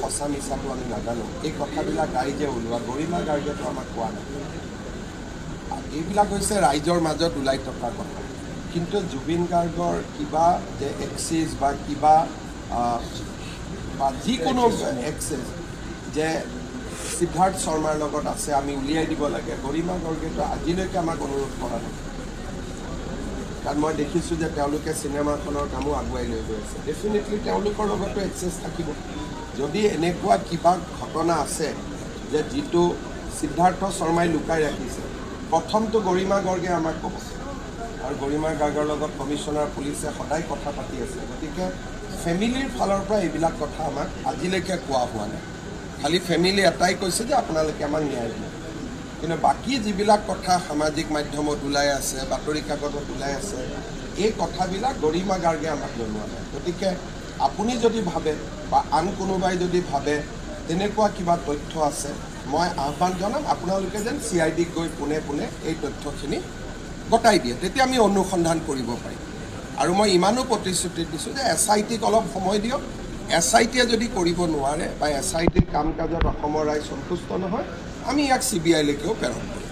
সঁচা মিছাটো আমি নাজানো। এই কথাবিলাক ৰাইজে ওলোৱা, গৰিমা গাৰ্গেতো আমাক কোৱা নাই। এইবিলাক হৈছে ৰাইজৰ মাজত ওলাই থকা কথা। কিন্তু জুবিন গাৰ্গৰ কিবা যে এক্সেছ বা কিবা যিকোনো এক্সেছ যে সিদ্ধাৰ্থ শৰ্মাৰ লগত আছে আমি উলিয়াই দিব লাগে, গৰিমা গাৰ্গেতো আজিলৈকে আমাক অনুৰোধ কৰা নাই। কাৰণ মই দেখিছোঁ যে তেওঁলোকে চিনেমাখনৰ কামো আগুৱাই লৈ গৈ আছে। ডেফিনেটলি তেওঁলোকৰ লগতো এক্সেছ থাকিব। যদি এনেকুৱা কিবা ঘটনা আছে যে যিটো সিদ্ধাৰ্থ শৰ্মাই লুকাই ৰাখিছে, প্ৰথমটো গৰিমা গাৰ্গে আমাক ক'ব। আৰু গৰিমা গাৰ্গৰ লগত কমিশ্যনাৰ পুলিচে সদায় কথা পাতি আছে। গতিকে ফেমিলিৰ ফালৰ পৰা এইবিলাক কথা আমাক আজিলৈকে কোৱা হোৱা নাই। খালি ফেমিলি এটাই কৈছে যে আপোনালোকে আমাক ন্যায় দিয়ে। কিন্তু বাকী যিবিলাক কথা সামাজিক মাধ্যমত ওলাই আছে, বাতৰি কাকতত ওলাই আছে, এই কথাবিলাক গৰিমা গাৰ্গে আমাক জনোৱা নাই। গতিকে আপুনি যদি ভাবে বা আন কোনোবাই যদি ভাবে তেনেকুৱা কিবা তথ্য আছে, মই আহ্বান জনাম আপোনালোকে যেন CID-ক গৈ পোনে পোনে এই তথ্যখিনি গতাই দিয়ে, তেতিয়া আমি অনুসন্ধান কৰিব পাৰিম। আৰু মই ইমানো প্ৰতিশ্ৰুতি দিছোঁ যে SIT-ক অলপ সময় দিয়ক। SIT-য়ে যদি কৰিব নোৱাৰে বা SIT-ৰ কাম কাজত অসমৰ ৰাইজ সন্তুষ্ট নহয়, আমি ইয়াক CBI-লৈকেও প্ৰেৰণ কৰিম।